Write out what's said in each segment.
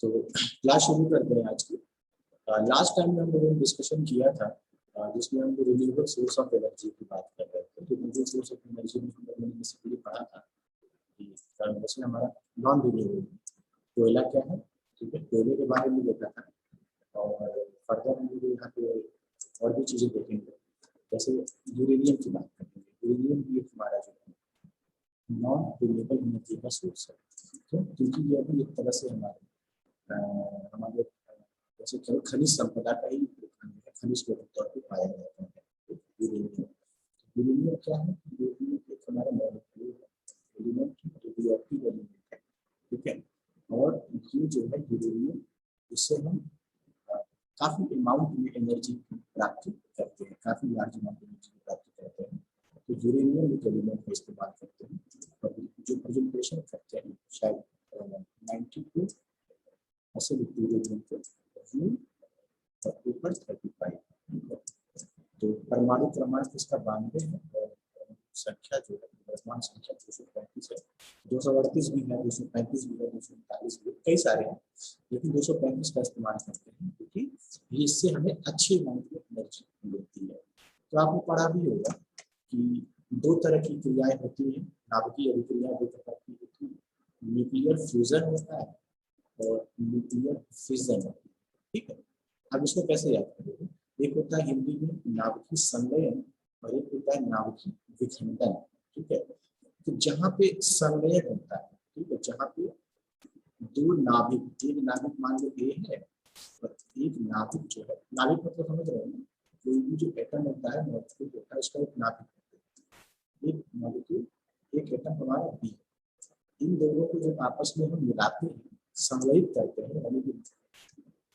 तो क्लास शुरू करते हैं आज की। लास्ट टाइम में हम लोगों ने डिस्कशन किया था जिसमें हम रिन्यूएबल सोर्स ऑफ एनर्जी की बात कर रहे थे। रिन्यूएबल सोर्स ऑफ एनर्जी में हम लोगों ने बेसिकली पढ़ा था कि जैसे हमारा नॉन रिन्यूएबल कोयला क्या है, ठीक है, कोयले के बारे में देखा था। और फर्दर हम लोग यहाँ पे और भी चीज़ें देखेंगे, जैसे यूरेनियम की बात करेंगे। यूरेनियम भी हमारा जो है नॉन रिन्यूएबल एनर्जी का सोर्स है, क्योंकि ये भी एक तरह से हमारे जैसे खनिज संपदा का ही खनिज के तौर पर पाया जाता है यूरेनियम। यूरेनियम क्या है? यूरेनियम एक हमारा मॉलिक्यूल है, एलिमेंट रेडियोएक्टिव एलिमेंट है, ठीक है। और ये जो है यूरेनियम, इससे हम काफी अमाउंट में एनर्जी प्राप्त करते हैं, काफी लार्ज अमाउंट एनर्जी प्राप्त करते हैं। तो यूरेनियम एक एलिमेंट का इस्तेमाल करते हैं और जो प्रेजेंटेशन करते हैं शायद 92 ऐसे यूरेनियम को और ऊपर 35। तो परमाणु क्रमांक इसका 92 है और संख्या जो है वर्तमान संख्या 235 है। 238 भी है, 235 भी है, 239 भी है, कई सारे हैं, लेकिन 235 का इस्तेमाल करते हैं क्योंकि इससे हमें अच्छी अमाउंट में एनर्जी मिलती है। तो आपने पढ़ा भी होगा कि दो तरह की क्रियाएं होती हैं, नाभिकीय अभिक्रिया दो तरह की होती है, न्यूक्लियर फ्यूजन होता है और न्यूक्लियर फिजन होता है, ठीक है। अब इसको कैसे याद करोगे? एक होता है हिंदी में नाभिकीय संलयन और एक होता है नाभिकीय विखंडन, ठीक है। तो जहाँ पे संलयन होता है, ठीक है, जहाँ पे दो नाभिक, एक नाभिक मान लो ए है और एक नाभिक जो है, नाभिक मतलब समझ रहे हो ना, कोई भी जो एटम होता है मॉलिक्यूल होता है उसका एक नाभिक होता है, एक मॉलिक्यूल एक एटम हमारा बी। इन दोनों को जब आपस में हम मिलाते हैं, संलयित करते हैं, यानी कि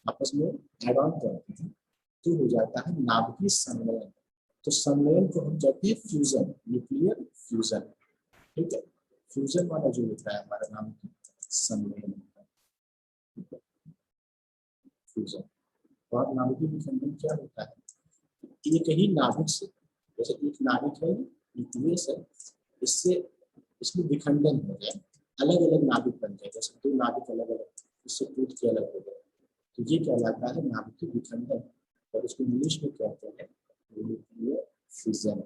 आपस में एड ऑन करते हैं, तो हो जाता है नाभिकीय संलयन। तो संलयन को हम कहते हैं फ्यूजन, न्यूक्लियर फ्यूजन, ठीक है। फ्यूजन वाला जो होता है हमारा नाभिकीय संलयन होता है, ठीक है, फ्यूजन। और नाभिकीय विखंडन क्या होता है? एक ही नाभिक से, जैसे एक नाभिक है, न्यूक्लियस है, इससे इसमें विखंडन हो जाए, अलग अलग नाभिक बन जाए, जैसे दो नाभिक अलग अलग इससे टूट के अलग हो गए, तो ये कहलाता है नाभिकीय विखंडन और इसको इंग्लिश में कहते हैं न्यूक्लियर फिजन।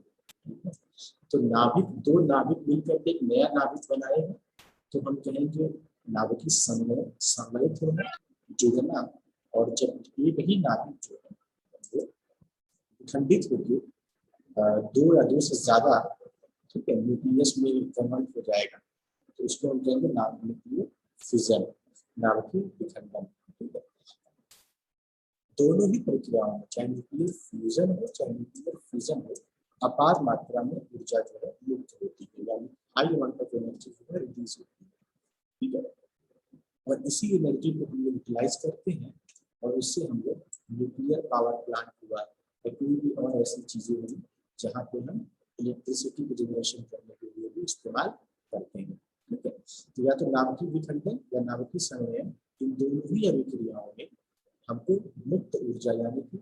तो नाभिक, दो नाभिक मिलकर एक नया नाभिक बनाएगा तो हम कहेंगे नाभिकीय संलयन, सम्मिलित होना, जुड़ना। और जब एक ही नाभिक जो है वो विखंडित होकर दो या दो से ज्यादा, ठीक है, न्यूक्लियस में कन्वर्ट हो जाएगा तो उसको हम कहेंगे न्यूक्लियर फिजन, नाभिकीय विखंडन, ठीक है। दोनों ही प्रक्रियाओं में, चाहे न्यूक्लियर फ्यूजन हो चाहे न्यूक्लियर फिजन हो, अपार मात्रा में ऊर्जा जो है मुक्त होती है, यानी हाई अमाउंट ऑफ एनर्जी जो है रिलीज होती है, ठीक है। और इसी एनर्जी को हम लोग यूटिलाइज करते हैं और उससे हम लोग न्यूक्लियर पावर प्लांट हुआ या कोई भी और ऐसी चीजें हुई जहाँ पे हम इलेक्ट्रिसिटी को जनरेशन करने के लिए भी इस्तेमाल करते हैं, ठीक है। तो या तो नाभिकीय विखंडन या नाभिकीय संलयन, इन दोनों ही अभिक्रियाओं में हमको मुक्त ऊर्जा यानी कि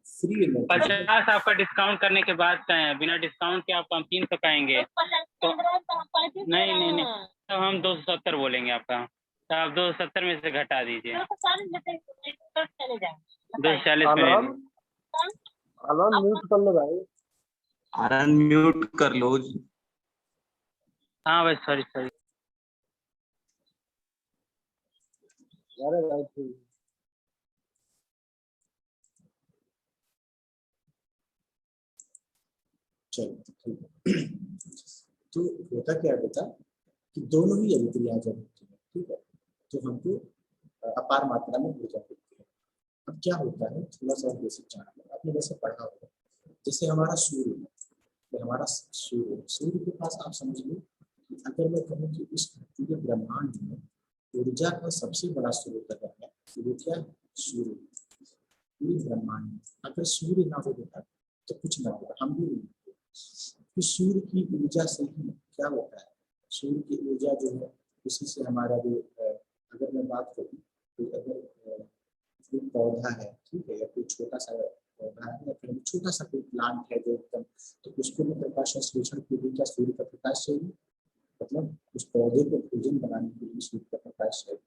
फ्री एनर्जी। 50 आपका डिस्काउंट करने के बाद का है, बिना डिस्काउंट के आपको हम 300 कहेंगे तो नहीं नहीं नहीं, तो हम 270 बोलेंगे आपका, तो आप 270 में से घटा दीजिए, 240 में। म्यूट कर लो भाई, आरन म्यूट कर लो। हाँ भाई, सॉरी सॉरी। अरे भाई ठीक, चलो ठीक है। तो होता क्या है बेटा कि दोनों ही अभिक्रिया जब होती है, ठीक है, तो हमको अपार मात्रा में ऊर्जा मिलती है। अब क्या होता है, थोड़ा सा बेसिक जानना, आपने वैसे पढ़ा होगा, जैसे हमारा सूर्य है, तो हमारा सूर्य के पास आप समझ लो कि अगर मैं कहूँ कि इस पूरे ब्रह्मांड में ऊर्जा का सबसे बड़ा स्रोत अगर है तो वो क्या है? सूर्य। पूरे ब्रह्मांड में अगर सूर्य ना हो बेटा तो कुछ ना होगा, हम भी नहीं। तो सूर्य की ऊर्जा से ही क्या होता है, सूर्य की ऊर्जा जो है उसी से हमारा जो अगर मैं बात करूँ तो अगर कोई पौधा है, ठीक है, या कोई छोटा सा पौधा है या फिर छोटा सा कोई प्लांट है जो एकदम, तो उसको भी प्रकाश संश्लेषण के लिए क्या सूर्य का प्रकाश चाहिए, मतलब उस पौधे को भोजन बनाने के लिए सूर्य का प्रकाश चाहिए।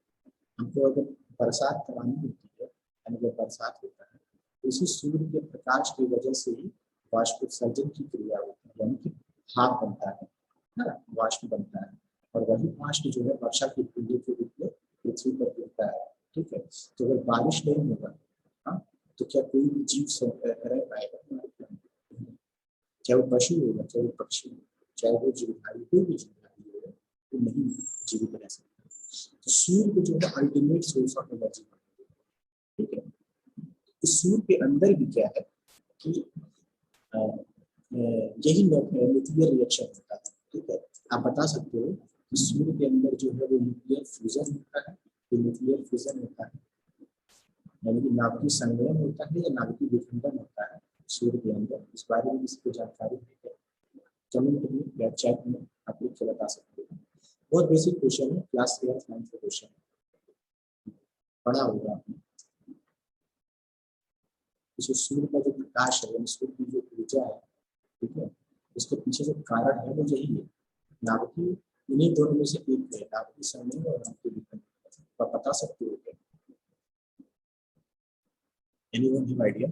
हमको अगर बरसात करवानी होती है, यानी जब बरसात होता है तो इसी सूर्य के प्रकाश की वजह से ही वाष्पोत्सर्जन की क्रिया होती है, यानी कि भाप बनता है ना, वाष्प बनता है। और वही वाष्प जो है वर्षा की बूंदों के रूप में पृथ्वी पर गिरता है। ठीक है, तो अगर बारिश नहीं होगा हाँ, तो क्या कोई भी जीव रह पाएगा? चाहे वो पशु होगा, चाहे वो पक्षी हो, चाहे वो जीवधारी, कोई भी जीवधारी होगा वो नहीं जीवित रह सकता। तो सूर्य जो है अल्टीमेट सोर्स ऑफ एनर्जी। ठीक है, इस सूर्य के अंदर भी क्या है कि यही न्यूक्लियर रिएक्शन होता है। ठीक है, आप बता सकते हो कि सूर्य के अंदर जो है वो न्यूक्लियर फ्यूजन होता है, तो न्यूक्लियर फ्यूजन होता है यानी कि नाभिकीय संलयन होता है या नाभिकीय विखंडन होता है सूर्य के अंदर। इस बारे में किसी को जानकारी नहीं है, कमेंट में या चैट में आप लोग बता सकते हो। बहुत बेसिक क्वेश्चन है, क्लास 8th 9th का क्वेश्चन पढ़ा होगा आपने। सूर्य का जो प्रकाश है, सूर्य की जो ऊर्जा है, ठीक है, उसके पीछे जो कारण है वो यही है, नाभिकीय, इन्हीं दोनों में से एक है, नाभिकीय संलयन और नाभिकीय विखंडन। आप बता सकते हो क्या? Anyone have idea?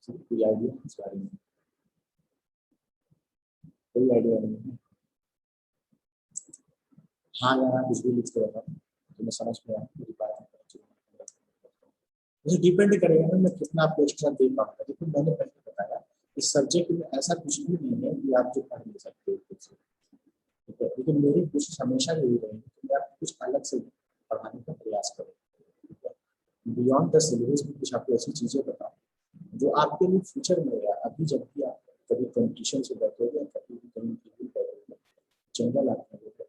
कोई आइडिया इस बारे में? कोई आइडिया नहीं है? हाँ यार, आप कुछ भी लिख के बताओ तो मैं समझ में आया मेरी बात। मुझे डिपेंड करेगा ना मैं कितना आपको एक्स्ट्रा दे पाऊंगा। देखो मैंने पहले बताया इस सब्जेक्ट में ऐसा कुछ भी नहीं है कि आप जो पढ़ नहीं सकते हो खुद से। ठीक है, लेकिन मेरी कोशिश हमेशा यही रहेगी कि मैं आपको कुछ अलग से पढ़ाने का प्रयास करूँ। बियॉन्ड द सिलेबस में कुछ आपको ऐसी चीजें बताऊँ जो आपके लिए फ्यूचर में या अभी जब भी आप कभी कॉम्पिटिशन से बैठोगे, कभी भी कहीं इंटरव्यू करोगे, जनरल आप करोगे,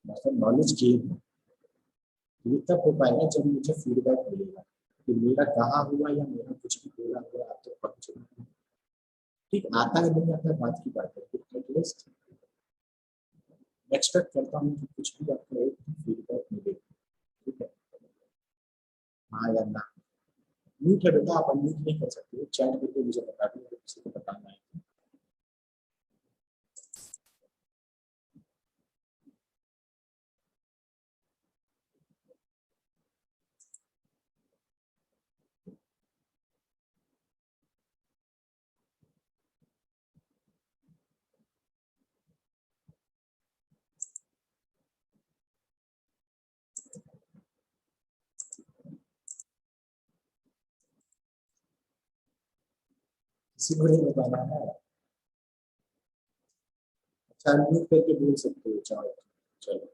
मतलब नॉलेज गेन हो, ये तब हो पाएगा जब मुझे फीडबैक मिलेगा कि मेरा कहाँ हुआ या मेरा कुछ भी बोला हुआ आप तक पहुँचेगा। ठीक, आता है नहीं आता है बात की बात है, एटलीस्ट एक्सपेक्ट करता हूँ कि कुछ भी आपको एक फीडबैक मिलेगा। ठीक है, हाँ या ना। म्यूट है बेटा, आप अनम्यूट नहीं कर सकते हो, चैट करके मुझे बता दो अगर किसी को बताना है। किसी को नहीं बताना है? अच्छा, अनम्यूट करके बोल सकते हो, चाहो चलो।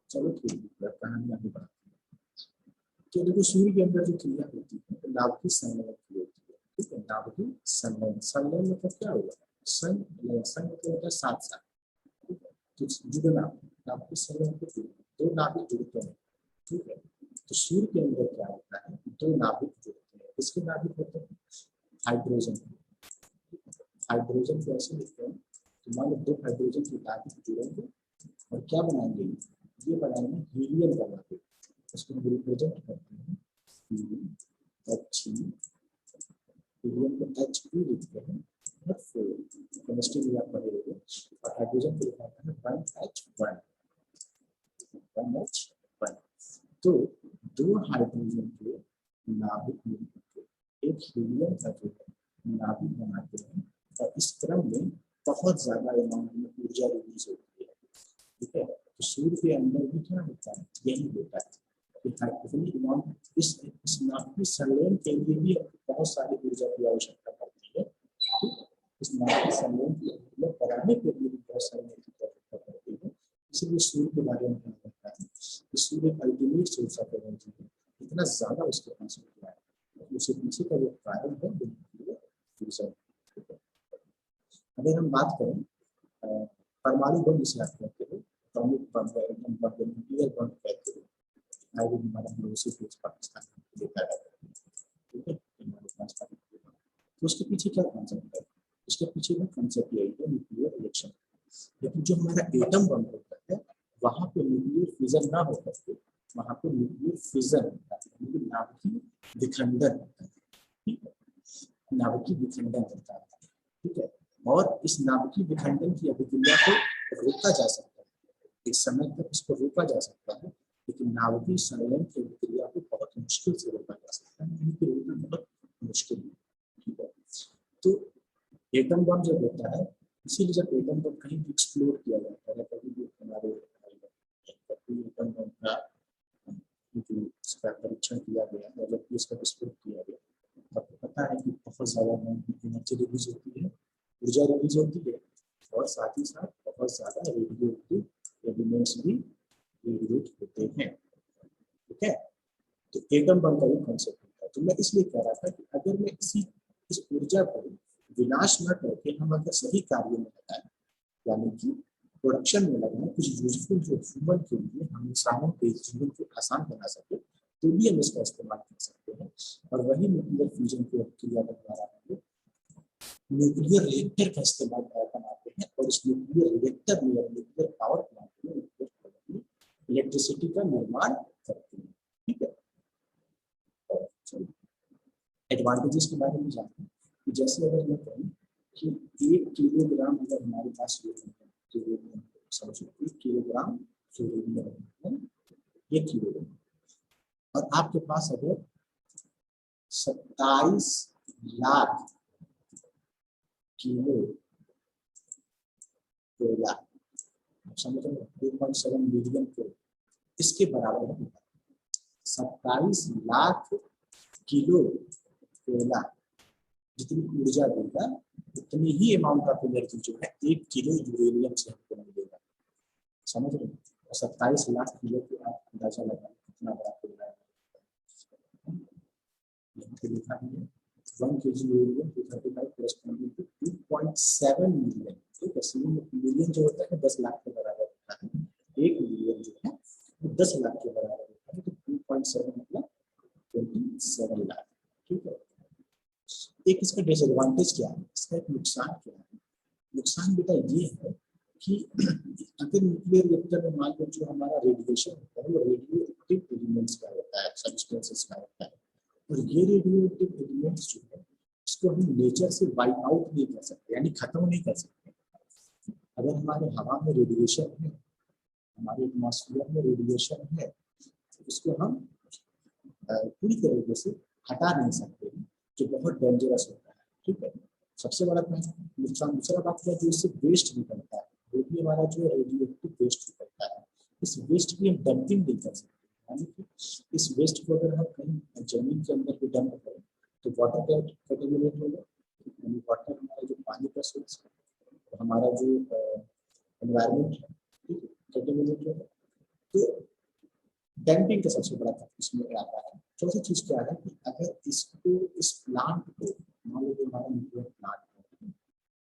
चलो ठीक है, कहानी आगे बढ़ाते हैं। तो देखो सूर्य के अंदर जो क्रिया होती है तो नाभिकीय संलयन की होती है। ठीक है, नाभिकीय संलयन, संलयन मतलब क्या होगा? संघ मतलब होता है साथ साथ। ठीक है, तो जुड़ना, नाभिकीय संलयन के दो नाभिक जुड़ते हैं। ठीक है, तो सूर्य के अंदर क्या होता है, दो नाभिक जुड़ते हैं। किसके नाभिक होते हैं? हाइड्रोजन। हाइड्रोजन को ऐसे लिखते हैं, तो मान लो दो हाइड्रोजन के नाभिक जुड़ेंगे और क्या बनाएंगे, ये बनाएंगे हीलियम का नाभिक। इसको हम रिप्रेजेंट करते हैं हीलियम को He लिखते हैं और केमिस्ट्री में आप पढ़े होंगे, और हाइड्रोजन को लिखा है 1H1। तो दो हाइड्रोजन के नाभिक मिलकर एक हीलियम का जो है नाभिक बनाते हैं, और इस क्रम में बहुत ज्यादा अमाउंट में ऊर्जा रिलीज होती है। ठीक है, तो सूर्य के अंदर भी क्या होता है, यही होता है कि इस नाभिकीय संलयन के लिए भी बहुत सारी ऊर्जा की आवश्यकता पड़ती है। इस नाभिकीय संलयन को कराने के लिए भी बहुत सारी ऊर्जा की आवश्यकता पड़ती है। इसीलिए सूर्य के बारे में क्या कहता है कि सूर्य अल्टीमेट सोर्स ऑफ एनर्जी है, इतना ज्यादा उसके पास ऊर्जा है, उसके पीछे का जो कारण है वो। अगर हम बात करें परमाणु बम जिसे आप कहते हो, एटॉमिक बम या एटम बम या न्यूक्लियर बम कहते हो, आज भी हमारा पड़ोसी देश पाकिस्तान देखा जाता है। ठीक है, तो उसके पीछे क्या कॉन्सेप्ट है? उसके पीछे का कॉन्सेप्ट यही है न्यूक्लियर रिएक्शन। लेकिन जो हमारा एटम बम होता है वहां पे न्यूक्लियर फिजन ना होकर के वहां पे न्यूक्लियर फिजन होता है, यानी नाभिकीय विखंडन होता है। ठीक है, नाभिकीय विखंडन होता है। ठीक है, और इस नाभिकीय विखंडन की अभिक्रिया को रोका जा सकता है, एक समय तक इसको रोका जा सकता है, लेकिन नाभिकीय संलयन की अभिक्रिया को बहुत मुश्किल से रोका जा सकता है, यानी कि रोकना बहुत मुश्किल है। ठीक है, तो एटम बम जब होता है, इसीलिए जब एटम बम कहीं भी एक्सप्लोर किया जाता है, कभी भी हमारे एटम बम का जो इसका परीक्षण किया गया और जब इसका विस्फोट किया गया, आपको पता है कि बहुत ज्यादा एनर्जी रिलीज होती है, ऊर्जा रिलीज होती है, और साथ ही साथ बहुत ज्यादा रेडियो एक्टिव एलिमेंट्स भी रिलीज होते हैं। ठीक है, तो एटम बम का भी कॉन्सेप्ट होता है। तो मैं इसलिए कह रहा था कि अगर मैं इस ऊर्जा को विनाश न करके हम अगर सही कार्य में लगाएं, यानी कि प्रोडक्शन में लगाएं, कुछ यूजफुल जो ह्यूमन के लिए हम इंसानों के जीवन को आसान बना सके, तो भी हम इसका इस्तेमाल कर सकते हैं। और वही न्यूक्लियर फ्यूजन की क्रिया के द्वारा हम न्यूक्लियर रिएक्टर का इस्तेमाल बनाते हैं, और इस न्यूक्लियर रिएक्टर में न्यूक्लियर पावर प्लांट में इलेक्ट्रिसिटी का निर्माण करते हैं। ठीक है, एडवांटेजेस के बारे में जानते हैं कि जैसे अगर मैं कहूँ कि 1 किलोग्राम अगर हमारे पास समझो 1 किलोग्राम यूरेनियम है, 1 किलोग्राम, और आपके पास अगर 27 लाख किलो कोयला, आप समझ रहे हो, 2.7 मिलियन किलो, इसके बराबर है 27 लाख किलो कोयला, जितनी ऊर्जा देगा उतनी ही अमाउंट ऑफ एनर्जी जो है 1 किलो यूरेनियम से हमको मिलेगा। समझ रहे हो, 27 लाख किलो को आप अंदाजा लगाएं कितना बड़ा कोयला है। यहाँ पे लिखा है 1 kg uranium 235 corresponding to 2.7 million. ठीक है, मिलियन जो होता है 10 लाख के बराबर होता है, 1 मिलियन जो है वो 10 लाख के बराबर होता है, तो 2.7 मतलब 27 लाख। ठीक है, एक इसका डिसएडवांटेज क्या है, इसका एक नुकसान क्या है? नुकसान बेटा ये है कि अगर न्यूक्लियर रिएक्टर में मान लो जो हमारा रेडिएशन होता है वो रेडियो एक्टिव एलिमेंट्स का होता है, सब्सटेंसेस का होता है, और ये रेडियो एक्टिव एलिमेंट्स जो है इसको हम नेचर से वाइप आउट नहीं कर सकते, यानी खत्म नहीं कर सकते। अगर हमारे हवा में रेडिएशन है, हमारे एटमॉस्फेयर में रेडिएशन है, तो इसको हम पूरी तरीके से हटा नहीं सकते, जो बहुत डेंजरस होता है। ठीक है, सबसे बड़ा नुकसान। दूसरा बात है जो इससे वेस्ट निकलता है, वो भी हमारा जो रेडियो एक्टिव वेस्ट निकलता है, इस वेस्ट की हम डंपिंग नहीं कर सकते, यानी कि इस वेस्ट को अगर हम कहीं जमीन के अंदर भी डंप करें तो वाटर कंटेमिनेट होगा, यानी वाटर हमारा जो पानी का सोर्स है, तो हमारा जो एनवायरमेंट है, ठीक है, कंटेमिनेट होगा। तो डंपिंग का सबसे बड़ा इसमें आता है। चौथी चीज क्या है कि अगर इसको इस प्लांट को मान लीजिए हमारा न्यूक्लियर प्लांट है,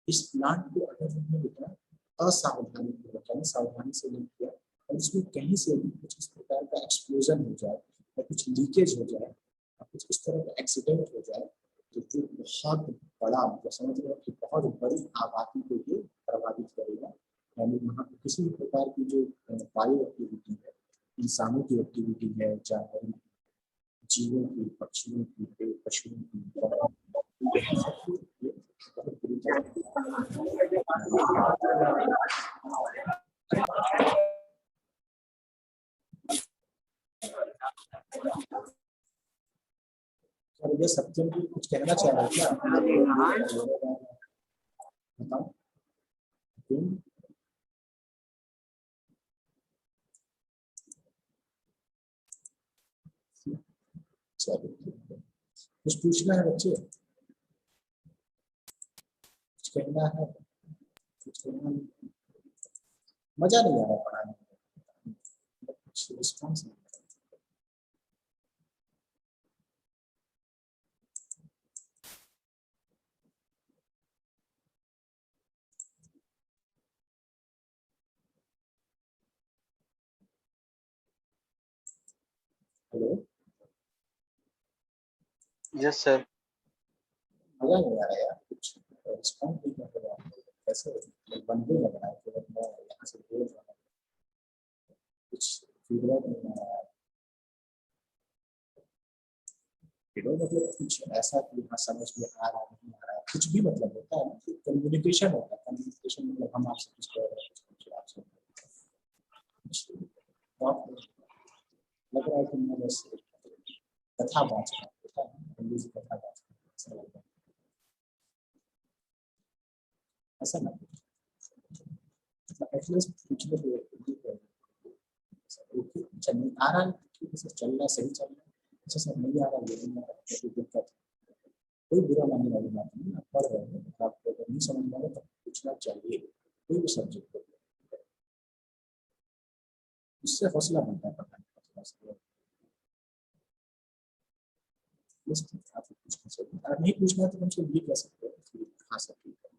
इस प्लांट को अगर हमने बेटा असावधानी पूर्वक यानी सावधानी से नहीं किया और इसमें कहीं से भी कुछ इस प्रकार का एक्सप्लोजन हो जाए या कुछ लीकेज हो जाए या कुछ इस तरह का एक्सीडेंट हो जाए, तो जो बहुत बड़ा मतलब समझ रहे हो कि बहुत बड़ी आबादी को ये प्रभावित करेगा। यानी वहाँ किसी भी प्रकार की जो बायो एक्टिविटी है, इंसानों की एक्टिविटी है, जानवरों जीवों की, पक्षियों की, पशुओं की, और ये सत्यम भी कुछ कहना चाह रहे क्या? बताओ। कुछ पूछना है बच्चे, कुछ कहना है, कुछ कहना नहीं, मजा नहीं आ रहा पढ़ाने में, कुछ रिस्पॉन्स नहीं। Hello, yes sir. मजा नहीं आ रहा यार, कुछ रिस्पॉन्स नहीं कर रहा, कैसे बनने लग रहा है। क्लियर नहीं आ रहा है। मतलब कुछ ऐसा कि हाँ समझ में आ रहा नहीं आ रहा है, कुछ भी मतलब होता है ना, कम्युनिकेशन होता है। कम्युनिकेशन मतलब हम आपसे कुछ कह रहे हैं, आपसे लग रहा है कि मैं बस कथा बात रहा हूँ, कथा बात ऐसा ना एटलीस्ट पिछले चल आ रहा है, ठीक है सर, चल रहा है, सही चल रहा है। अच्छा सर नहीं आ रहा, ये नहीं आ रहा, कोई दिक्कत, कोई बुरा मानने वाली बात नहीं। आप पढ़ रहे हैं, आपको अगर नहीं समझ में आ रहा तो पूछना चाहिए, कोई भी सब्जेक्ट हो, उससे हौसला बनता है पढ़ने का। आप पूछना चाहिए, अगर नहीं पूछना है तो हमसे ये कह सकते हैं, हाँ सर ठीक है,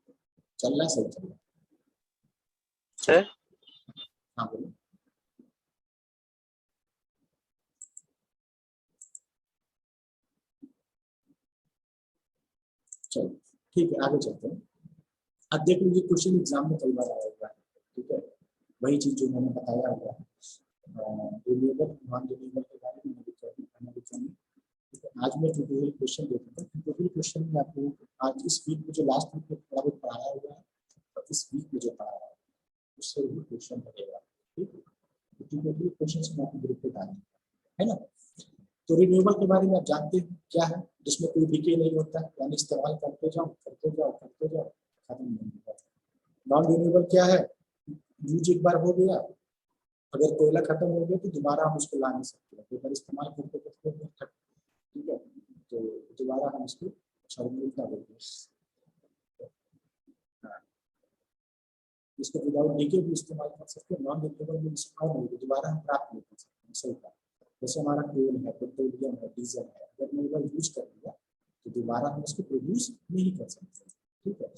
चल रहा है, सही चल रहा है। सर हाँ बोलो। चलो ठीक है, आगे चलते हैं। अब देख लीजिए, क्वेश्चन एग्जाम में कई बार आया हुआ है, ठीक है, वही चीज जो मैंने बताया हुआ है, रिन्यूएबल नॉन रिन्यूएबल के बारे में आज मैं ट्यूटोरियल क्वेश्चन देता हूँ। ट्यूटोरियल क्वेश्चन में आपको आज इस वीक में जो लास्ट वीक में थोड़ा बहुत पढ़ाया हुआ है, और इस वीक में जो पढ़ाया है उससे भी क्वेश्चन बनेगा, ठीक है। ट्यूटोरियल क्वेश्चन में आपको ग्रुप पे डालेंगे, है ना। तो रिन्यूएबल के बारे में आप जानते हैं क्या है, जिसमें कोई डीके नहीं होता है, यानी इस्तेमाल करते जाओ करते जाओ करते जाओ, खत्म नहीं होता। नॉन रिन्यूएबल क्या है, यूज एक बार हो गया, अगर कोयला खत्म हो गया तो दोबारा हम उसको ला नहीं सकते, एक बार इस्तेमाल करते करते, ठीक है, तो दोबारा हम इसको क्षणिकता बोलते हैं। हाँ, इसको विदाउट डीके भी इस्तेमाल कर सकते हैं, नॉन रिन्यूएबल में इस्तेमाल नहीं, दोबारा हम प्राप्त नहीं कर सकते, सही बात। जैसे हमारा तेल है, पेट्रोलियम है, डीजल है, अगर मैं एक बार यूज कर लिया तो दोबारा हम इसको प्रोड्यूस नहीं कर सकते, ठीक है।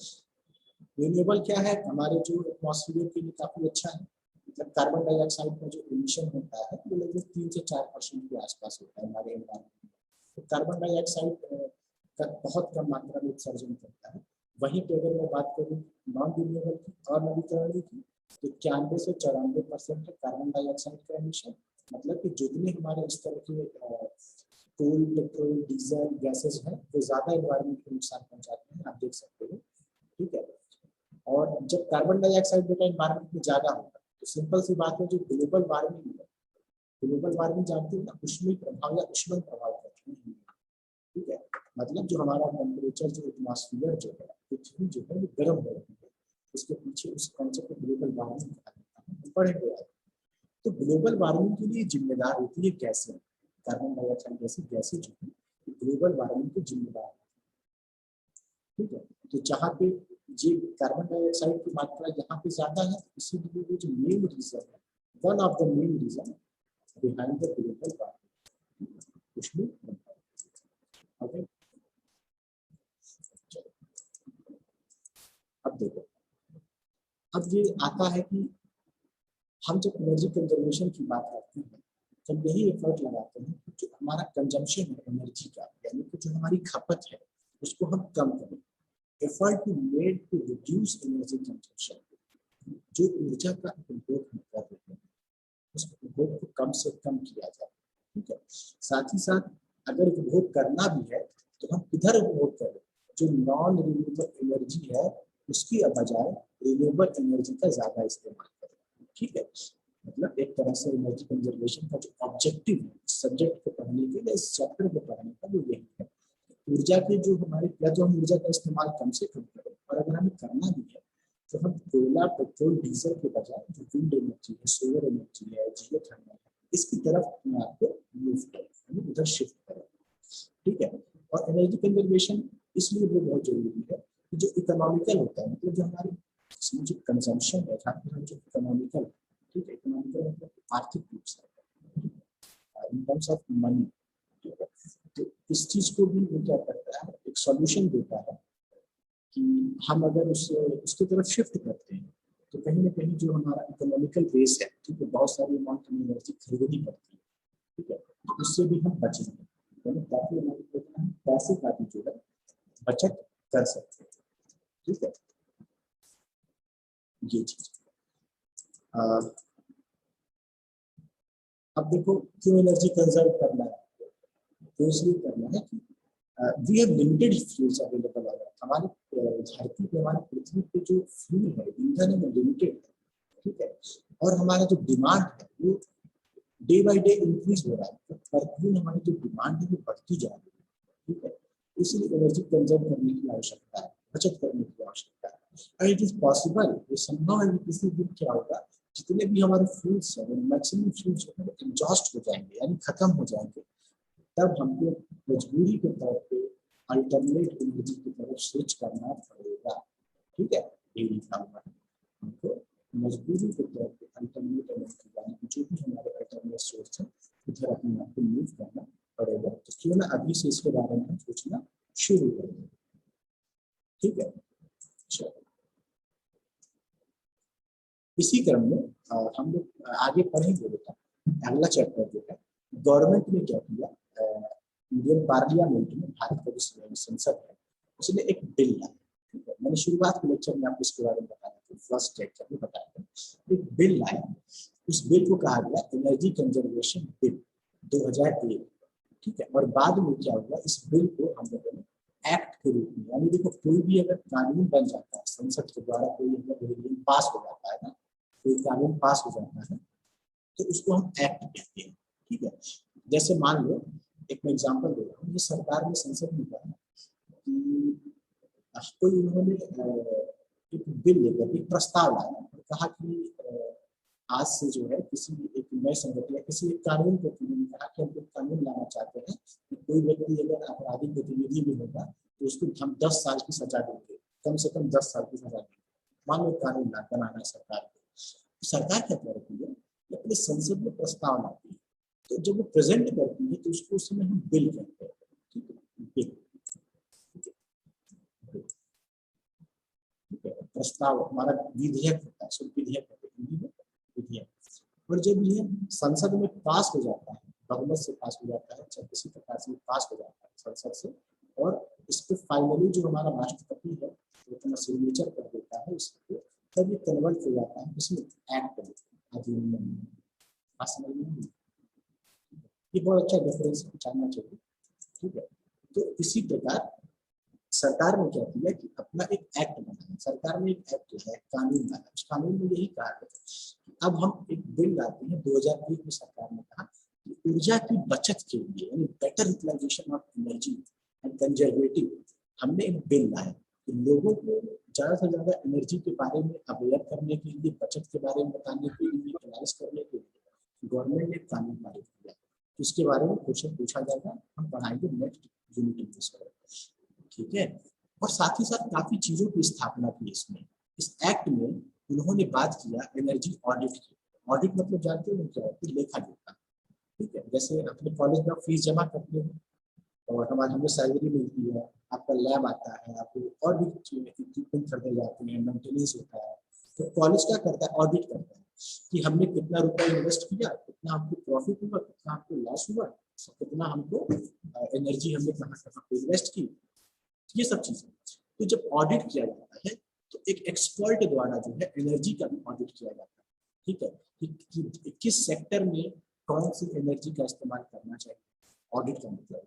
रिन्यूएबल क्या है, हमारे जो एटमॉस्फेयर के लिए काफी अच्छा है, मतलब कार्बन डाइऑक्साइड का जो इमिशन होता है वो लगभग 3 से 4% के आसपास होता है हमारे एनवायरमेंट में। तो कार्बन डाइऑक्साइड का बहुत कम मात्रा में उत्सर्जन करता है। वहीं पे अगर मैं बात करूँ नॉन रिन्यूएबल की और नवीकरणीय की, तो 91 से 94% है कार्बन डाइऑक्साइड का इमिशन। मतलब कि जितने हमारे इस तरह के कोल, पेट्रोल, डीजल, गैसेस हैं वो ज्यादा एनवायरमेंट को नुकसान पहुंचाते हैं, आप देख सकते हो, ठीक है। और जब कार्बन डाइऑक्साइड का एनवायरमेंट में ज्यादा होगा तो सिंपल सी बात है, जो ग्लोबल वार्मिंग है, ग्लोबल वार्मिंग जानते हो ना, उष्मीय प्रभाव या उष्मन प्रभाव करते हैं, ठीक है। मतलब जो हमारा टेम्परेचर, जो एटमॉस्फेयर जो है, पृथ्वी जो है वो गर्म हो रही है, उसके पीछे उस कॉन्सेप्ट को ग्लोबल वार्मिंग कहा जाता है, बढ़ गया है। तो ग्लोबल वार्मिंग के लिए जिम्मेदार होती है गैसें, कार्बन डाइऑक्साइड जैसी गैसें जो है ग्लोबल वार्मिंग के जिम्मेदार, ठीक है। तो जहाँ पे ये कार्बन डाइऑक्साइड की मात्रा यहाँ पे ज्यादा है, इसीलिए वो जो मेन रीजन है, one of the main reason behind the global warming, उसमें ओके। अब देखो, अब ये आता है कि हम जब एनर्जी कंजर्वेशन की बात करते हैं, जब यही एफर्ट लगाते हैं कि जो हमारा कंजम्पशन है एनर्जी का, यानी कि जो हमारी खपत है उसको हम कम करें। Effort to made to reduce energy consumption, जो ऊर्जा का उपभोग हम कर रहे हैं उस उपभोग को कम से कम किया जाए, ठीक है। साथ ही साथ अगर उपभोग करना भी है तो हम किधर उपभोग करें, जो नॉन रिन्यूएबल एनर्जी है उसकी बजाय रिन्यूएबल एनर्जी का ज्यादा इस्तेमाल करें, ठीक है। मतलब एक तरह से एनर्जी कंजर्वेशन का जो ऑब्जेक्टिव है सब्जेक्ट को पढ़ने के लिए, इस चैप्टर को पढ़ने का वो यही है, ऊर्जा के जो हमारे, या जो हम ऊर्जा का इस्तेमाल कम से कम करें, और अगर हमें करना भी है तो हम कोयला, पेट्रोल, डीजल के बजाय जो विंड एनर्जी है, सोलर एनर्जी है, जियो थर्मल है, इसकी तरफ अपने आप को मूव करें, उधर शिफ्ट करें, ठीक है। और एनर्जी कंजर्वेशन इसलिए वो बहुत जरूरी है कि जो इकोनॉमिकल होता है, मतलब जो हमारे इसमें जो कंजम्पशन है, जहाँ पर हम जो इकोनॉमिकल, ठीक है, इकोनॉमिकल मतलब आर्थिक रूप से, इन टर्म्स ऑफ मनी, ठीक है। तो इस चीज को भी वो क्या करता है, एक सॉल्यूशन देता है कि हम अगर उसकी तरफ शिफ्ट करते हैं तो कहीं ना कहीं जो हमारा इकोनॉमिकल बेस है, ठीक है, बहुत सारी अमाउंट में एनर्जी खरीदनी पड़ती है, ठीक है, तो उससे भी हम बचेंगे, ताकि हमारे पैसे का भी जो है बचत कर सकते हैं, ठीक है। ये चीज अब देखो क्यों एनर्जी कंजर्व करना है, तो इसलिए करना है कि we have limited fuels available है। हमारी धरती पे, हमारी पृथ्वी पे जो फ्यूल है, ईंधन है, वो लिमिटेड है, ठीक है। और हमारा जो डिमांड है वो डे बाय डे इंक्रीज हो रहा है, तो प्रतिदिन हमारी जो डिमांड है वो बढ़ती जा रही है, ठीक है। इसलिए एनर्जी कंजर्व करने की आवश्यकता है, बचत करने की आवश्यकता है। और इट इज पॉसिबल, ये संभव है कि किसी दिन क्या होगा, जितने भी हमारे फ्यूल्स हैं, मैक्सिमम फ्यूल्स हैं, वो एग्जॉस्ट हो जाएंगे, यानी खत्म हो जाएंगे। तब हमको मजबूरी के तौर पे अल्टरनेट एनर्जी की तरफ स्विच करना पड़ेगा, ठीक है। ये लिखा हुआ है, हमको मजबूरी के तौर पे अल्टरनेट एनर्जी, यानी जो भी हमारे अल्टरनेट सोर्स है, उधर अपने आप को मूव करना पड़ेगा। तो क्यों ना अभी से इसके बारे में सोचना शुरू करें, ठीक है। चलो, इसी क्रम में हम लोग आगे पढ़ेंगे बेटा। अगला चैप्टर जो है, गवर्नमेंट ने क्या किया, इंडियन पार्लियामेंट में, भारत का जो संसद है, उसने एक बिल लाया, ठीक है। मैंने शुरुआत के लेक्चर में आपको इसके बारे में बताया था, फर्स्ट लेक्चर में बताया था। एक बिल लाया, उस बिल को कहा गया एनर्जी कंजर्वेशन बिल 2001, ठीक है। और बाद में क्या हुआ, इस बिल को हम लोगों ने एक्ट के रूप में, यानी देखो कोई भी अगर कानून बन जाता है संसद के द्वारा, कोई अगर पास हो जाता है ना, कोई कानून पास हो जाता है, तो उसको हम एक्ट कहते हैं, ठीक है। जैसे मान लो, एक मैं एग्जांपल दे रहा हूँ, ये सरकार ने संसद में कहा कि कोई उन्होंने एक बिल लेकर एक प्रस्ताव लाया और कहा कि आज से जो है किसी एक नए संगठन या किसी एक कानून को उन्होंने कहा कि हम लोग कानून लाना चाहते हैं कि कोई व्यक्ति अगर आपराधिक गतिविधि में होगा तो उसको हम 10 साल की सजा देंगे, कम से कम 10 साल की सजा देंगे। मान लो कानून बनाना है सरकार को, सरकार क्या करती है, अपने संसद में प्रस्ताव लाती है, तो जब वो प्रेजेंट करती है तो उसको उस समय हम बिल कहते हैं, ठीक है। बिल, ठीक है। प्रस्ताव हमारा विधेयक होता है, सब विधेयक होते हैं, विधेयक। और जब ये संसद में पास हो जाता है, बहुमत से पास हो जाता है, चाहे किसी प्रकार से पास हो जाता है संसद से, और इस पे फाइनली जो हमारा राष्ट्रपति है वो अपना सिग्नेचर कर देता है इसको, तब ये कन्वर्ट हो जाता है इसमें एक्ट में, अधिनियम में। ये बहुत अच्छा डिफरेंस जानना चाहिए, ठीक है। तो इसी प्रकार सरकार ने क्या किया कि अपना एक एक्ट बनाया, सरकार ने एक एक्ट लाया, कानून लाया। उस कानून में यही कहा है कि अब हम एक बिल लाते हैं 2020 में, सरकार ने कहा कि ऊर्जा की बचत के लिए, यानी better utilization of energy and conservative, हमने एक बिल लाया कि लोगों को ज्यादा से ज्यादा एनर्जी के बारे में अवेयर करने के लिए, बचत के बारे में बताने के लिए, यूटिलाइज करने के लिए गवर्नमेंट ने कानून पारित किया। इसके बारे में क्वेश्चन पूछा जाएगा, हम पढ़ाएंगे नेक्स्ट यूनिट में, ठीक है। और साथ ही साथ काफी चीजों की स्थापना की इसमें, इस एक्ट में उन्होंने बात किया एनर्जी ऑडिट की। ऑडिट मतलब जानते हो क्या होती है, लेखा जोखा, ठीक है। जैसे अपने कॉलेज में फीस जमा करते हो और हमें सैलरी मिलती है, आपका लैब आता है, आपको और भी इक्विपमेंट खरीदे जाते हैं, मेंटेनेंस होता है, तो कॉलेज क्या करता है, ऑडिट करता है कि हमने कितना रुपया इन्वेस्ट किया, कितना हमको प्रॉफिट हुआ, कितना हमको लॉस हुआ, कितना हमको एनर्जी हमने कहाँ इन्वेस्ट की, ये सब चीजें। तो जब ऑडिट किया जाता है तो एक एक्सपर्ट द्वारा जो है एनर्जी का भी ऑडिट किया जाता है, ठीक है, कि किस सेक्टर में कौन सी एनर्जी का इस्तेमाल करना चाहिए। ऑडिट का मतलब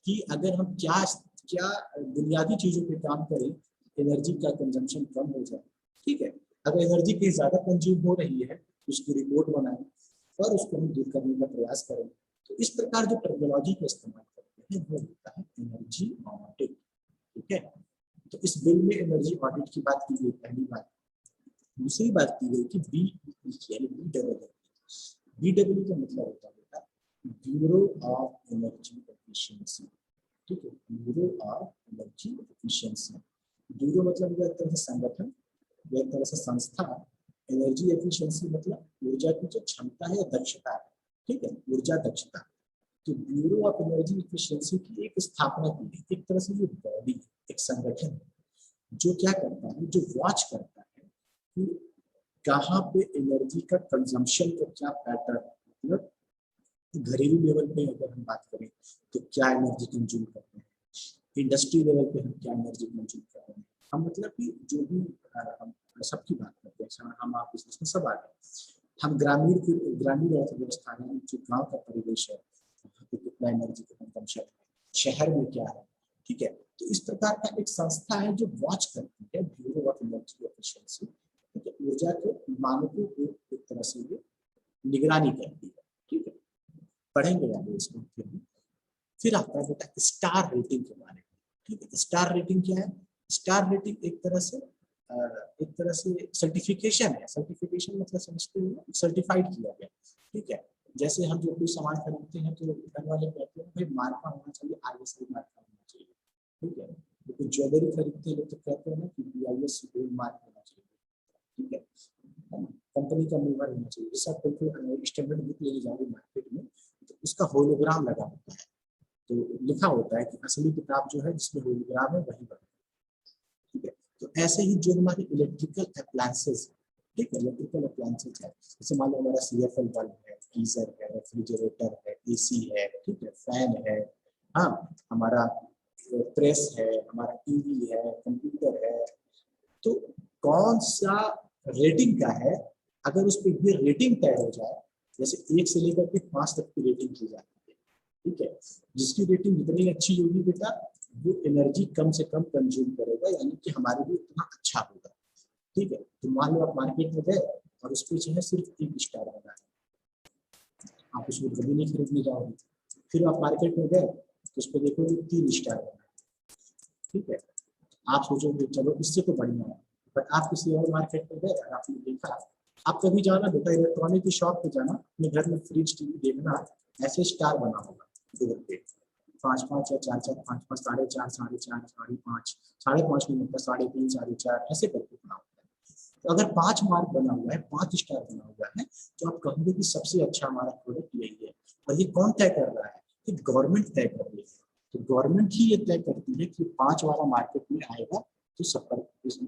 कि अगर हम क्या क्या बुनियादी चीजों पे काम करें, एनर्जी का कंजम्पशन कम हो जाए, ठीक है। अगर एनर्जी कहीं ज्यादा कंज्यूम हो रही है तो उसकी रिपोर्ट बनाएं और उसको हम दूर करने का प्रयास करें। तो इस प्रकार जो टेक्नोलॉजी का इस्तेमाल करते हैं वो होता है एनर्जी ऑडिट, ठीक है। तो इस बिल में एनर्जी ऑडिट की बात की गई, पहली बात। दूसरी बात की गई कि BEE का मतलब होता है बेटा ब्यूरो ऑफ एनर्जी एफिशिएंसी, ठीक है। Bureau of energy efficiency, bureau मतलब एक तरह से संगठन, एक तरह से संस्था। एनर्जी एफिशिएंसी मतलब ऊर्जा की जो क्षमता है या दक्षता है, ठीक है, ऊर्जा दक्षता। तो ब्यूरो ऑफ एनर्जी एफिशिएंसी की एक स्थापना की गई, एक तरह से ये बॉडी, एक संगठन जो क्या करता है, जो वॉच करता है कि कहाँ पे एनर्जी का कंजम्पशन का क्या पैटर्न, मतलब घरेलू लेवल पे अगर हम बात करें तो क्या एनर्जी कंज्यूम करते हैं, इंडस्ट्री लेवल पे हम क्या एनर्जी कंज्यूम कर रहे हैं, हम मतलब कि जो भी हम सबकी बात करते हैं, हम आप बिजनेस में सब आ गए। हम ग्रामीण अर्थव्यवस्था है, जो गांव का परिवेश है, वहाँ पे कितना एनर्जी का कंजम्पशन है, शहर में क्या है, ठीक है। तो इस प्रकार का एक संस्था है जो वॉच करती है, ब्यूरो ऑफ एनर्जी एफिशिएंसी, ठीक है, ऊर्जा के मानकों को एक तरह से ये निगरानी करती है, ठीक है। पढ़ेंगे आगे इसको। फिर आता है बेटा स्टार रेटिंग के बारे में, ठीक है। स्टार रेटिंग क्या है? स्टार रेटिंग एक तरह से सर्टिफिकेशन है। सर्टिफिकेशन मतलब समझते हो, सर्टिफाइड किया गया, ठीक है। जैसे हम जो कोई सामान खरीदते हैं तो घर वाले कहते हैं भाई मार्का होना चाहिए, ISI मार्का होना चाहिए, ठीक है। तो कुछ ज्वेलरी खरीदते हैं तो कहते हैं ना कि BIS गोल्ड मार्क होना चाहिए, ठीक है। कंपनी का नंबर होना चाहिए। जैसे आप कोई स्टैंडर्ड बुक लेने जाओगे मार्केट में तो उसका होलोग्राम लगा होता है, तो लिखा होता है कि असली किताब जो है जिसमें होलोग्राम है वही बना, ठीक है। तो ऐसे ही जो हमारे इलेक्ट्रिकल अप्लायंसेस, ठीक है, इलेक्ट्रिकल अप्लायंसेस है, जैसे मान लो हमारा CFL बल्ब है, गीजर है, रेफ्रिजरेटर है, AC है, ठीक है, फैन है, हाँ, हमारा प्रेस है, हमारा TV है, कंप्यूटर है, तो कौन सा रेटिंग का है? अगर उस पर ये रेटिंग तय हो जाए, जैसे 1 से लेकर के 5 तक की रेटिंग की जाती है, ठीक है, जिसकी रेटिंग जितनी अच्छी होगी बेटा वो एनर्जी कम से कम कंज्यूम करेगा, यानी कि हमारे लिए उतना अच्छा होगा, ठीक है। तो मान लो आप मार्केट में गए और उस पर जो है सिर्फ 1 स्टार बना है, आप उसमें कभी नहीं खरीदने जाओगे। फिर आप मार्केट में गए तो उस पर देखोगे 3 स्टार बना है, ठीक है। आप सोचोगे चलो इससे तो बढ़िया है, बट आप किसी और मार्केट में गए और आपने देखा, आप कभी जाना बेटा इलेक्ट्रॉनिक की शॉप पे जाना, अपने घर में फ्रिज TV देखना, ऐसे स्टार बना होगा डोर पे, 5-5 या 4-4, 5-5, 4.5, 4.5, 5.5, 5.5 नहीं होता, 3.5, 4.5, ऐसे करके बना होता है। तो अगर 5 मार्क बना हुआ है, 5 स्टार बना हुआ है, तो आप कहोगे कि सबसे अच्छा हमारा प्रोडक्ट यही है। और ये कौन तय कर रहा है? कि गवर्नमेंट तय कर रही है। तो गवर्नमेंट ही ये तय करती है कि 5 वाला मार्केट में आएगा तो सब पर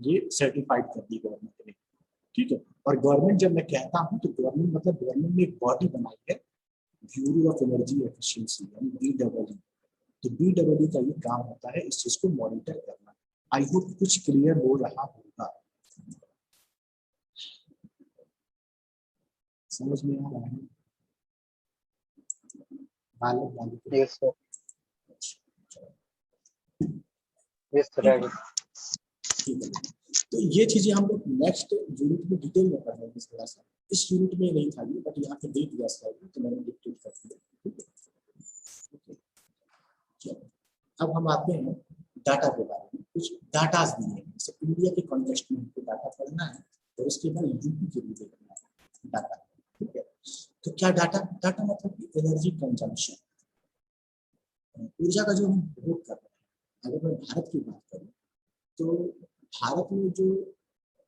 ये सर्टिफाइड कर दी गवर्नमेंट ने, ठीक है। और गवर्नमेंट जब मैं कहता हूँ तो गवर्नमेंट मतलब गवर्नमेंट ने एक बॉडी बनाई है, ब्यूरो ऑफ एनर्जी एफिशिएंसी यानी BEE। तो BEE का ये काम होता है इस चीज को मॉनिटर करना। आई होप कुछ क्लियर हो रहा होगा, समझ में आ रहा है? Yes sir, yes sir. ठीक है, तो ये चीजें हम लोग नेक्स्ट यूनिट में डिटेल में पढ़ेंगे थोड़ा सा। इस यूनिट में नहीं था ये, बट यहाँ पे दे दिया स्लाइड तो मैंने डिक्टेट कर दिया, ठीक है। चलो अब हम आते हैं डाटा के बारे में। कुछ डाटाज दिए हैं, जैसे इंडिया के कॉन्टेक्स्ट में हमको डाटा पढ़ना है और उसके बाद यूपी के लिए देखना है डाटा, ठीक है। तो क्या डाटा मतलब कि एनर्जी कंजम्पशन, ऊर्जा का जो हम उपयोग कर रहे हैं। अगर मैं भारत की बात करूँ तो भारत में जो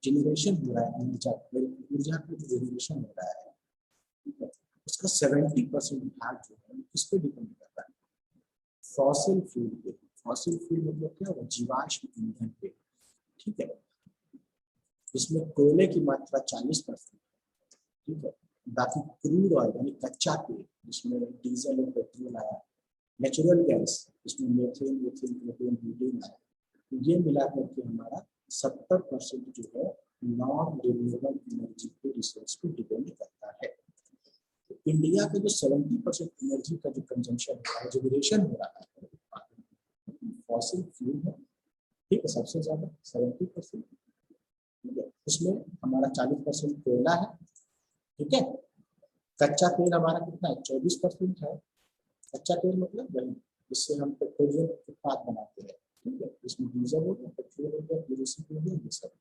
जनरेशन हो रहा है ऊर्जा का जो जनरेशन हो रहा है, ठीक है, उसका 70% भाग जो है किस पे डिपेंड करता है? फॉसिल फ्यूल पे। फॉसिल फ्यूल मतलब क्या होगा? जीवाश्म ईंधन पे, ठीक है। इसमें कोयले की मात्रा 40%, ठीक है। बाकी क्रूड ऑयल यानी कच्चा तेल, जिसमें डीजल और पेट्रोल आया, नेचुरल गैस जिसमें मीथेन, प्रोपेन, ब्यूटेन आया, ये मिला करके हमारा 70% जो है नॉन रिन्यूएबल एनर्जी के रिसोर्स पे डिपेंड करता है। तो इंडिया का जो 70% एनर्जी का जो कंजम्पशन हो रहा है, जनरेशन हो रहा है, फॉसिल फ्यूल है, ठीक है, सबसे ज्यादा 70%, ठीक है। उसमें हमारा 40% कोयला है, ठीक है। कच्चा तेल हमारा कितना है? 24% है। कच्चा तेल मतलब वही जिससे हम पेट्रोलियम उत्पाद बनाते हैं, ठीक है। इसमें डीजल हो गया, पेट्रोल हो गया, केरोसिन हो गया, ये सब।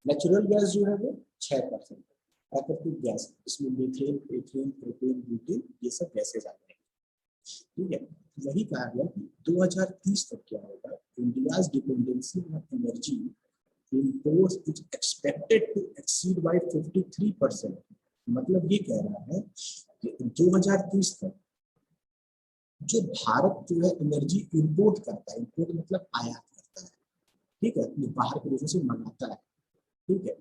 नेचुरल गैस जो है वो 6%, प्राकृतिक गैस इसमें मीथेन, एथेन, प्रोपेन, ब्यूटेन, ये सब गैसेज आते हैं, ठीक है। वही कहा गया कि 2030 तक क्या होगा, India's dependency on energy imports is expected to exceed by 53%। मतलब ये कह रहा है कि 2030 तक जो भारत जो है एनर्जी इंपोर्ट करता है, इंपोर्ट मतलब आयात करता है, ठीक है, बाहर के देशों से मंगाता है, ठीक है,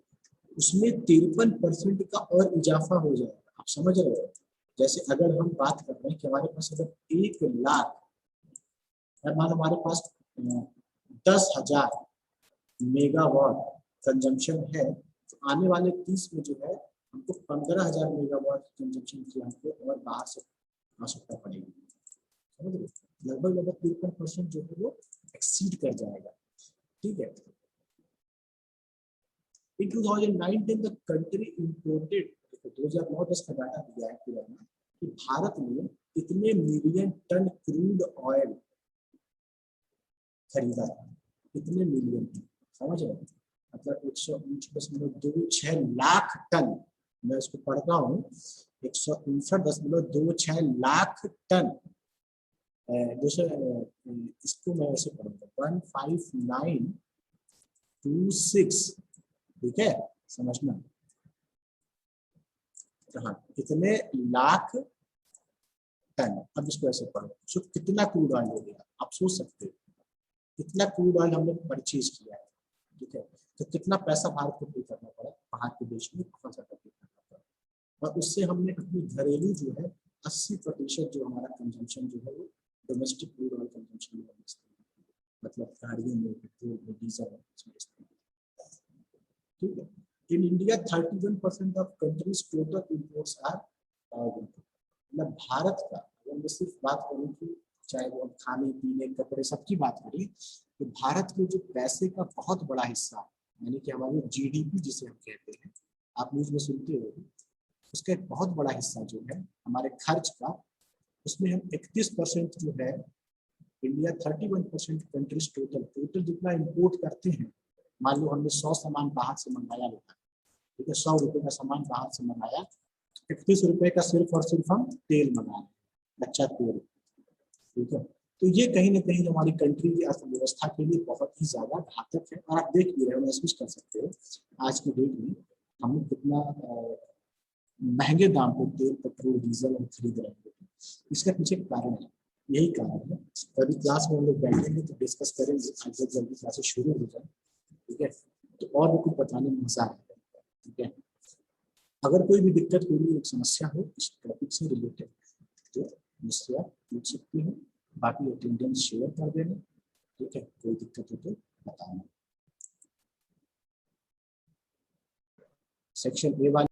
उसमें 53% का और इजाफा हो जाएगा। आप समझ रहे हो? जैसे अगर हम बात कर रहे हैं कि हमारे पास अगर 1 लाख, मान हमारे पास 10,000 मेगावाट कंजम्पशन है, तो आने वाले 30 में जो है हमको 15,000 मेगावाट कंजम्पशन की हमको और बाहर से आवश्यकता पड़ेगी, समझ रहे? लगभग 53% जो है वो एक्सीड कर जाएगा, ठीक है। In 2019 the country imported, 2009-10 का डाटा दिया है पूरा कि भारत ने कितने मिलियन टन क्रूड ऑयल खरीदा था, कितने मिलियन, समझ रहे? मतलब 159.26 लाख टन, मैं इसको पढ़ता हूँ, 159.26 लाख टन, इसको मैं ऐसे पढ़ूंगा 15926, ठीक है, समझना। हाँ, कितने लाख टन, अब इसको ऐसे पढ़ो, तो कितना क्रूड ऑयल हो गया, आप सोच सकते हो कितना क्रूड ऑयल हमने परचेज किया है, ठीक है। तो कितना पैसा भारत को पे करना पड़ा, बाहर के देश में बहुत ज्यादा पे करना पड़ा, और उससे हमने अपनी घरेलू जो है 80% जो हमारा कंजम्पशन जो है वो डोमेस्टिक क्रूड ऑयल कंजम्पशन में, मतलब गाड़ियों में, पेट्रोल में, डीजल में, ठीक है। In India 31% of countries total imports are, मतलब भारत का अगर मैं सिर्फ बात करूं कि चाहे वो खाने पीने कपड़े सबकी बात करें, तो भारत के जो पैसे का बहुत बड़ा हिस्सा, यानी कि हमारी जीडीपी जिसे हम कहते हैं, आप न्यूज में सुनते हो, उसका एक बहुत बड़ा हिस्सा जो है हमारे खर्च का, उसमें हम 31% जो है, इंडिया 31% कंट्रीज टोटल जितना इंपोर्ट करते हैं, मान लो हमने 100 सामान बाहर से मंगाया होता है, ठीक है, 100 रुपए का सामान बाहर से मंगाया, 31 रुपए का सिर्फ और सिर्फ हम तेल मंगाए, कच्चा तेल, ठीक है। तो ये कहीं ना कहीं हमारी कंट्री की अर्थव्यवस्था के लिए बहुत ही ज्यादा घातक है, और आप देख भी रहे हो, महसूस कर सकते हो आज की डेट में हम कितना महंगे दाम पर तेल, पेट्रोल, डीजल हम खरीद रहे हैं। इसका पीछे कारण है, यही कारण है। कभी क्लास में हम लोग बैठेंगे तो डिस्कस करेंगे, जब जल्दी क्लासेस शुरू हो जाए, ठीक है, तो और भी कुछ बताने में मजा आएगा, ठीक है। अगर कोई भी दिक्कत, कोई भी समस्या हो इस टॉपिक से रिलेटेड, तो मुझसे आप पूछ सकते हो, बाकी अटेंडेंस शेयर कर देना, ठीक है, कोई दिक्कत हो तो बताना। सेक्शन ए वाले